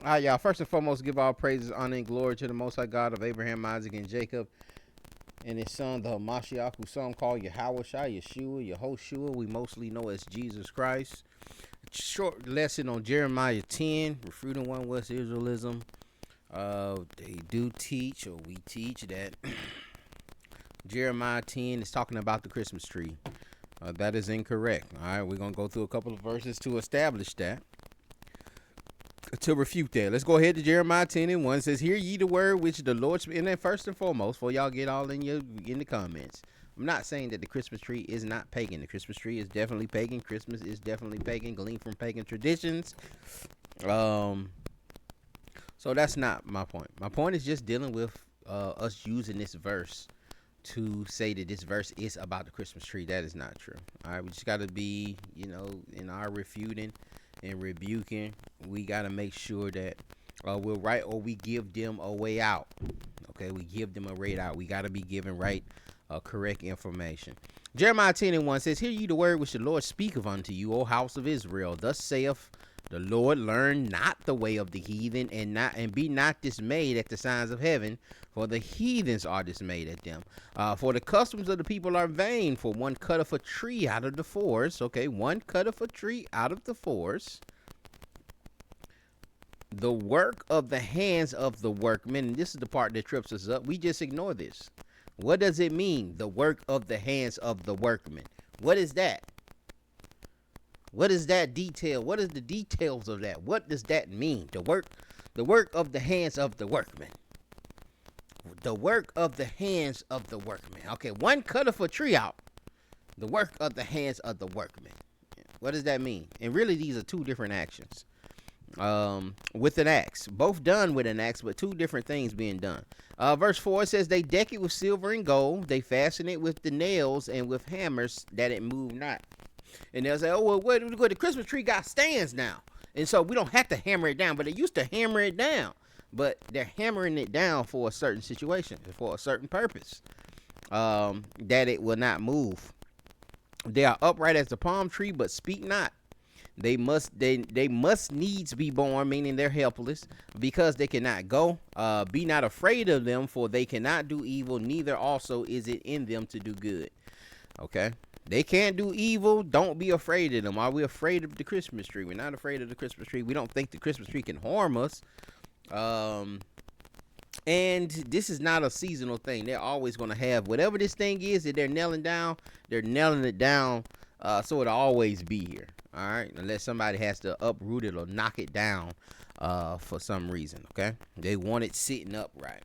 All right, y'all. First and foremost, give all praises, honor, and glory to the Most High God of Abraham, Isaac, and Jacob, and his son, the Hamashiach, who some call Yahweh Shai, Yeshua, Yehoshua. We mostly know as Jesus Christ. Short lesson on Jeremiah 10, refuting one West Israelism. They do teach, or we teach, that Jeremiah 10 is talking about the Christmas tree. That is incorrect. All right, we're going to go through a couple of verses to establish that, to refute that. Let's go ahead to Jeremiah 10 and 1. It says, "Hear ye the word which the Lord," and then first and foremost, before y'all get all in the comments, I'm not saying that the Christmas tree is not pagan. The Christmas tree is definitely pagan. Christmas is definitely pagan, gleaned from pagan traditions. So that's not my point. My point is just dealing with us using this verse to say that this verse is about the Christmas tree. That is not true. All right, we just got to be, in our refuting and rebuking, we got to make sure that we're right, or we give them a way out. Okay, we give them a way out. We got to be given right, correct information. Jeremiah 10 and 1 says, "Hear ye the word which the Lord speaketh unto you, O house of Israel. Thus saith the Lord, learn not the way of the heathen, and be not dismayed at the signs of heaven, for the heathens are dismayed at them. For the customs of the people are vain, for one cutteth a tree out of the forest." Okay, one cutteth a tree out of the forest. "The work of the hands of the workmen," and this is the part that trips us up. We just ignore this. What does it mean? The work of the hands of the workmen. What is that? What is that detail? What is the details of that? What does that mean? The work of the hands of the workmen. The work of the hands of the workmen. Okay, one cutteth a tree out. The work of the hands of the workmen. What does that mean? And really, these are two different actions. With an axe, both done with an axe, but two different things being done. Verse 4 says, "They deck it with silver and gold. They fasten it with the nails and with hammers, that it move not." And they'll say, "Oh, well, what, the Christmas tree got stands now, and so we don't have to hammer it down." But they used to hammer it down. But they're hammering it down for a certain situation, for a certain purpose, that it will not move. "They are upright as the palm tree, but speak not. They must needs be born," meaning they're helpless, "because they cannot go. Be not afraid of them, for they cannot do evil, neither also is it in them to do good." Okay? They can't do evil. Don't be afraid of them. Are we afraid of the Christmas tree? We're not afraid of the Christmas tree. We don't think the Christmas tree can harm us. And this is not a seasonal thing. They're always going to have whatever this thing is that they're nailing down. They're nailing it down, so it'll always be here. All right, unless somebody has to uproot it or knock it down for some reason. Okay, they want it sitting upright.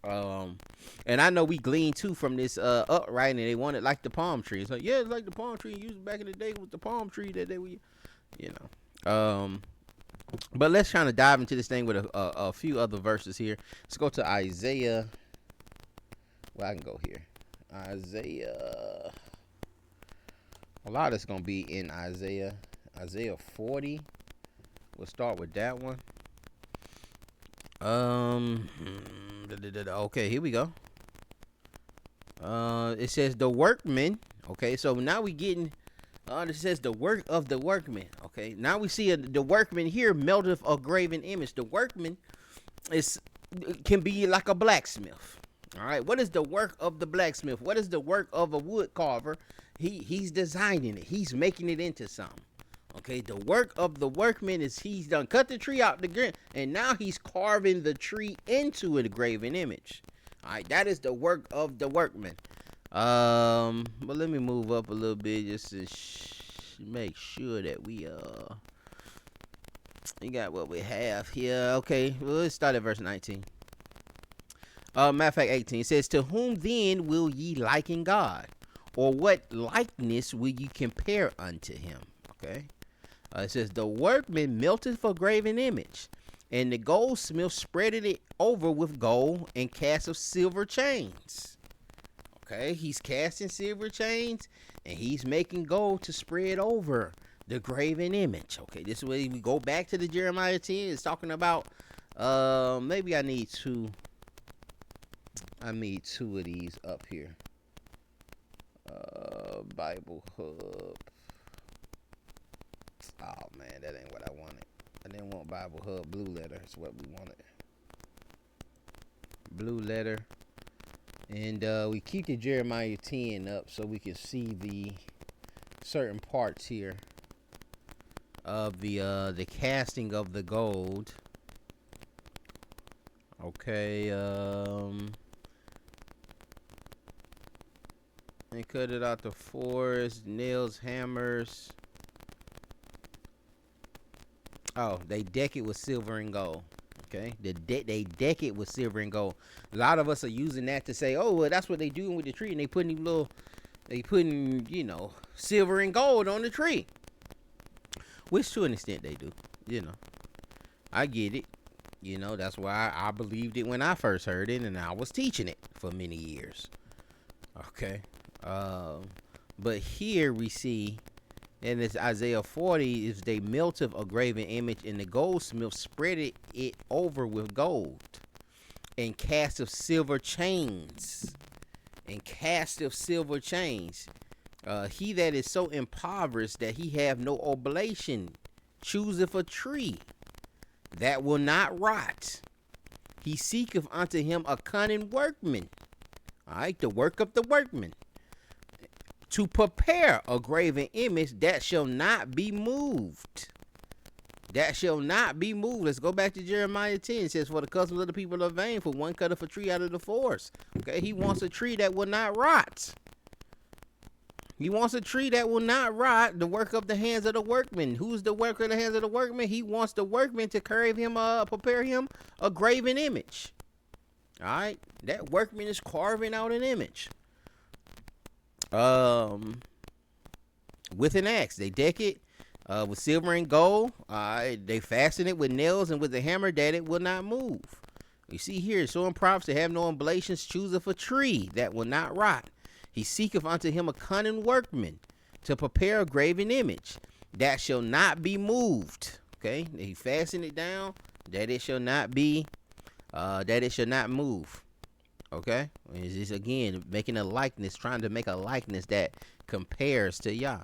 And I know we glean too from this upright, and they want it like the palm tree. It's like, yeah, it's like the palm tree used back in the day with the palm tree that they were, you know. But let's try to dive into this thing with a few other verses here. Let's go to Isaiah. Well, I can go here. Isaiah. A lot is going to be in Isaiah. Isaiah 40. We'll start with that one. Okay, here we go. It says the workmen. Okay, so now we getting. It says the work of the workmen. Okay, now we see the workman here melteth a graven image. The workman can be like a blacksmith. All right, what is the work of the blacksmith? What is the work of a wood carver? He's designing it. He's making it into something. Okay, the work of the workman is he's done cut the tree out the ground, and now he's carving the tree into a graven image. All right, that is the work of the workman. But let me move up a little bit just to make sure that we got what we have here. Okay, well, let's start at verse 19. Matter of fact, 18 it says, "To whom then will ye liken God, or what likeness will ye compare unto him?" Okay. It says, "The workman melted for graven image, and the goldsmith spreaded it over with gold and cast of silver chains." Okay, he's casting silver chains, and he's making gold to spread over the graven image. Okay, this is where we go back to the Jeremiah 10. It's talking about, maybe I need two of these up here. Bible Hub. Oh man, that ain't what I wanted. I didn't want Bible Hub blue letter. That's what we wanted. Blue letter. And we keep the Jeremiah 10 up so we can see the certain parts here of the casting of the gold. Okay, and cut it out the forest, nails, hammers. Oh, they deck it with silver and gold. Okay, they deck it with silver and gold. A lot of us are using that to say, oh, well, that's what they doing with the tree, and they putting you know, silver and gold on the tree. Which to an extent they do, you know. I get it. You know, that's why I believed it when I first heard it, and I was teaching it for many years. Okay. But here we see, and it's Isaiah 40, is they melted a graven image, and the goldsmith spread it over with gold, and cast of silver chains. And cast of silver chains. He that is so impoverished that he have no oblation chooseth a tree that will not rot. He seeketh unto him a cunning workman. All right, the work of the workman. To prepare a graven image that shall not be moved. That shall not be moved. Let's go back to Jeremiah 10. It says, for the customs of the people are vain, for one cutteth a tree out of the forest. Okay, he wants a tree that will not rot. He wants a tree that will not rot, the work of the hands of the workman. Who's the work of the hands of the workman? He wants the workman to prepare him a graven image. All right, that workman is carving out an image. With an axe, they deck it with silver and gold. They fasten it with nails and with a hammer that it will not move. You see here, so in prophets to have no oblations, chooseth a tree that will not rot. He seeketh unto him a cunning workman to prepare a graven image that shall not be moved. Okay, he fasten it down that it shall not be, that it shall not move. Okay, it's just again making a likeness, trying to make a likeness that compares to Yah.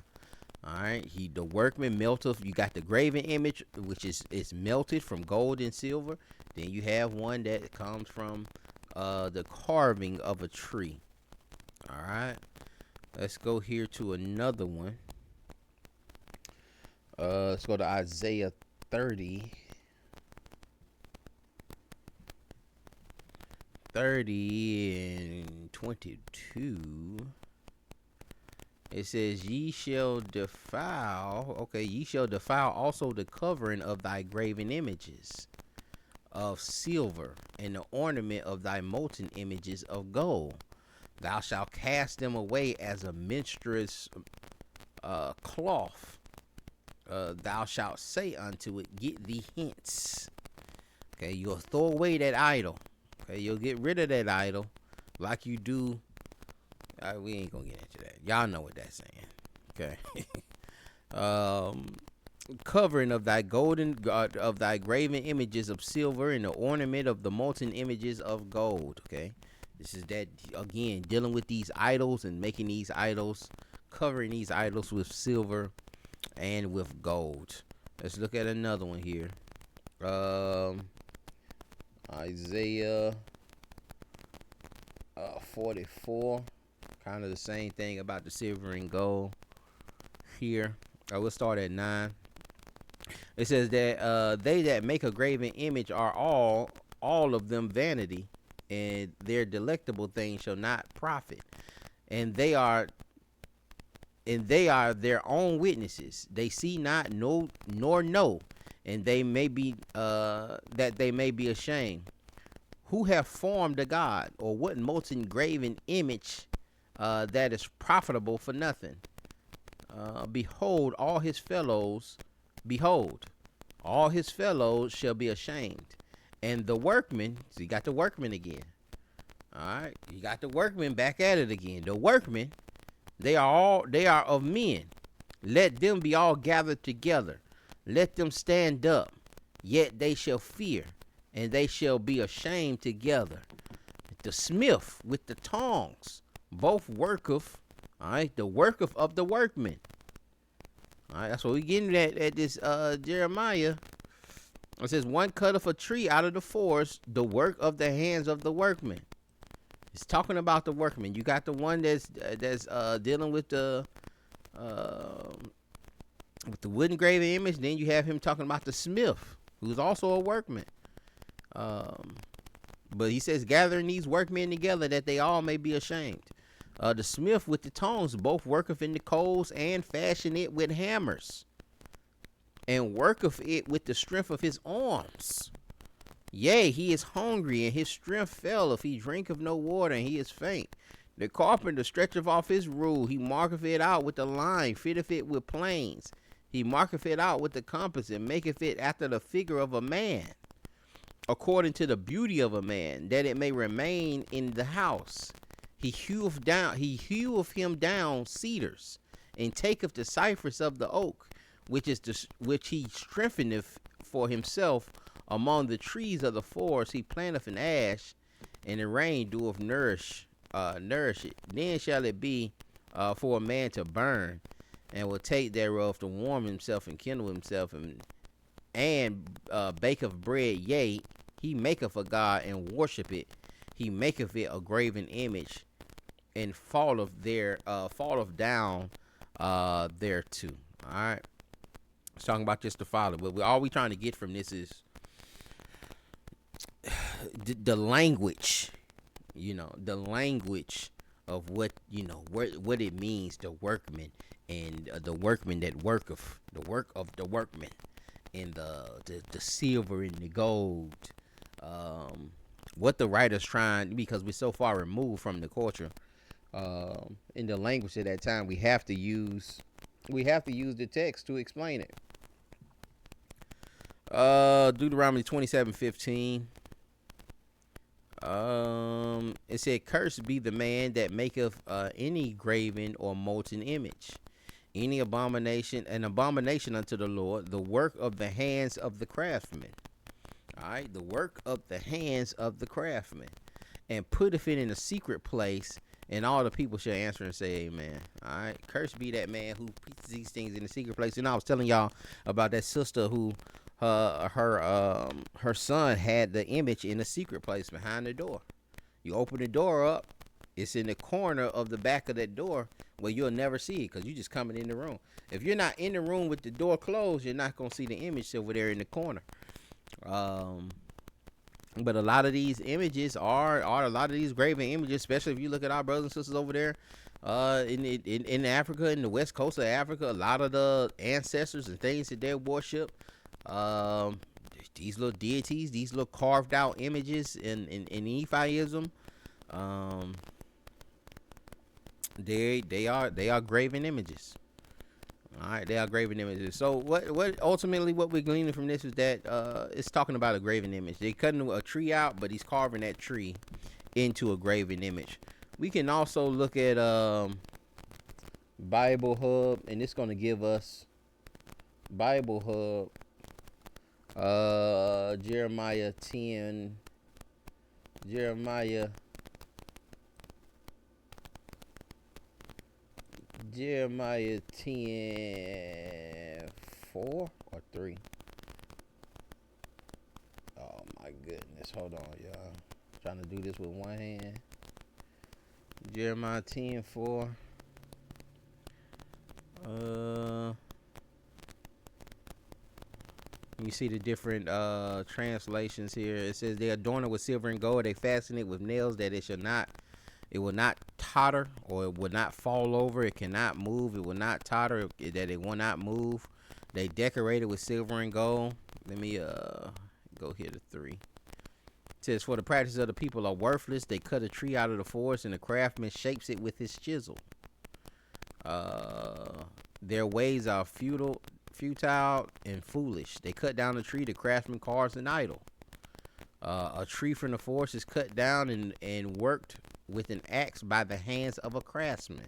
All right, the workman melteth. You got the graven image, which is melted from gold and silver. Then you have one that comes from the carving of a tree. All right, let's go here to another one. Let's go to Isaiah 30. 30 and 22. It says, ye shall defile, okay, ye shall defile also the covering of thy graven images of silver, and the ornament of thy molten images of gold. Thou shalt cast them away as a minstrel's cloth. Thou shalt say unto it, get thee hence. Okay, you'll throw away that idol. Okay, you'll get rid of that idol like you do. We ain't gonna get into that. Y'all know what that's saying. Okay. Covering of thy of thy graven images of silver, and the ornament of the molten images of gold. Okay. This is that again, dealing with these idols and making these idols, covering these idols with silver and with gold. Let's look at another one here. Isaiah 44, kind of the same thing about the silver and gold here. We'll start at 9. It says that they that make a graven image are all of them vanity, and their delectable things shall not profit, and they are their own witnesses. They see not, nor know, and they may be that they may be ashamed. Who have formed a god, or what molten graven image that is profitable for nothing? Behold, all his fellows shall be ashamed. And the workmen, so you got the workmen again. All right, you got the workmen back at it again. The workmen, they are of men. Let them be all gathered together. Let them stand up. Yet they shall fear, and they shall be ashamed together. The smith with the tongs, both worketh. All right, the worketh of the workmen. All right, that's what we getting at this Jeremiah It says, one cutteth a tree out of the forest, the work of the hands of the workman. It's talking about the workman. You got the one that's dealing with the wooden graven image. Then you have him talking about the smith, who's also a workman. But he says, gathering these workmen together that they all may be ashamed. The smith with the tongs both worketh in the coals and fashion it with hammers, and worketh it with the strength of his arms. Yea, he is hungry, and his strength faileth. He drinketh no water, and he is faint. The carpenter stretcheth off his rule. He marketh it out with the line, fitteth it with planes. He marketh it out with the compass, and maketh it after the figure of a man, according to the beauty of a man, that it may remain in the house. He heweth him down cedars, and taketh the cypress of the oak, which he strengtheneth for himself. Among the trees of the forest he planteth an ash, and the rain doeth nourish it. Then shall it be for a man to burn, and will take thereof to warm himself and kindle himself, and baketh bread. Yea, he maketh a god and worship it. He maketh it a graven image, and falleth down thereto. All right, it's talking about just the Father. But all we trying to get from this is the language, the language of what it means, the workman, and the workman that worketh, the work of the workman, and the silver and the gold. What the writer's trying, because we're so far removed from the culture, in the language at that time, we have to use the text to explain it. Deuteronomy 27:15. It said, cursed be the man that maketh any graven or molten image, any abomination unto the Lord, the work of the hands of the craftsman. All right, the work of the hands of the craftsman, and putteth it in a secret place, and all the people shall answer and say, amen. All right, cursed be that man who puts these things in a secret place. And I was telling y'all about that sister who her son had the image in a secret place behind the door. You open the door up, it's in the corner of the back of that door where you'll never see it, because you just coming in the room. If you're not in the room with the door closed, you're not gonna see the image over there in the corner. But a lot of these images are a lot of these graven images, especially if you look at our brothers and sisters over there in Africa, in the west coast of Africa. A lot of the ancestors and things that they worship, these little deities, these little carved out images in Nephiism, they are graven images. All right, they are graven images. So what ultimately what we're gleaning from this is that it's talking about a graven image. They're cutting a tree out, but he's carving that tree into a graven image. We can also look at Bible Hub, and it's going to give us Bible Hub, Jeremiah 10, Jeremiah 10:4 or 3. Oh my goodness, hold on, y'all. Trying to do this with one hand. Jeremiah 10:4. You see the different translations here. It says they adorn it with silver and gold. They fasten it with nails that it will not totter, or it will not fall over. It cannot move. It will not totter. That it will not move. They decorate it with silver and gold. Let me go here to 3. It says, for the practice of the people are worthless. They cut a tree out of the forest, and the craftsman shapes it with his chisel. Their ways are futile and foolish. They cut down a tree. The craftsman carves an idol. A tree from the forest is cut down and worked with an axe by the hands of a craftsman.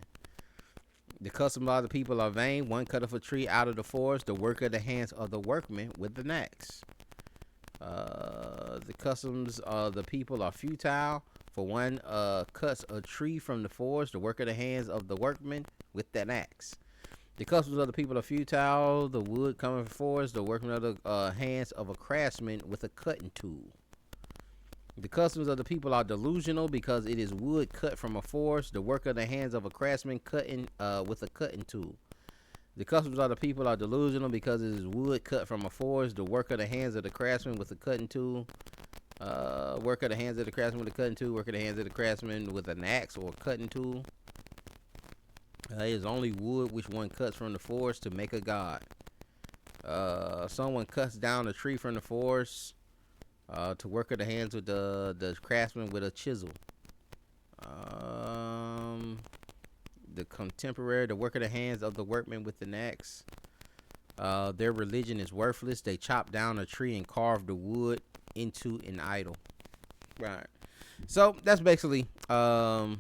The customs of the people are vain. One cutteth a tree out of the forest, the work of the hands of the workman with an axe. The customs of the people are futile, for one cuts a tree from the forest, the work of the hands of the workman with an axe. The customs of the people are futile. The wood coming from forest. The workman of the hands of a craftsman with a cutting tool. The customs of the people are delusional because it is wood cut from a forest. The work of the hands of a craftsman cutting with a cutting tool. The customs of the people are delusional because it is wood cut from a forest. The work of the hands of the craftsman with a cutting tool. Work of the hands of the craftsman with a cutting tool. Work of the hands of the craftsman with an axe or a cutting tool. It is only wood which one cuts from the forest to make a god. Someone cuts down a tree from the forest to work of the hands with the craftsman with a chisel. The work of the hands of the workman with an axe. Their religion is worthless. They chop down a tree and carve the wood into an idol. Right. So that's basically what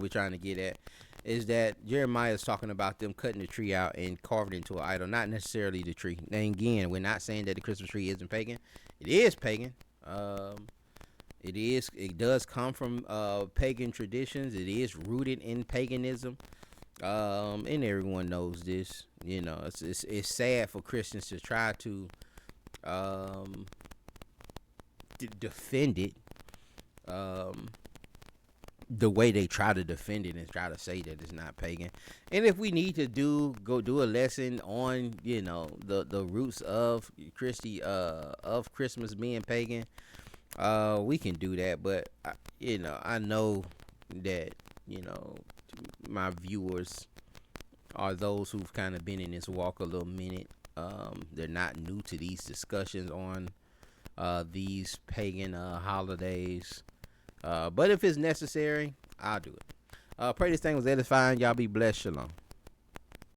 we're trying to get at. Is that Jeremiah is talking about them cutting the tree out and carving it into an idol, not necessarily the tree. And again, we're not saying that the Christmas tree isn't pagan. It is pagan. It does come from pagan traditions. It is rooted in paganism. And everyone knows this. You know, it's sad for Christians to try to defend it. The way they try to defend it and try to say that it's not pagan. And if we need to go do a lesson on, you know, the roots of Christmas being pagan, we can do that. But you know, I know that, you know, my viewers are those who've kind of been in this walk a little minute. They're not new to these discussions on these pagan holidays. But if it's necessary, I'll do it. Pray this thing was edifying. Y'all be blessed. Shalom.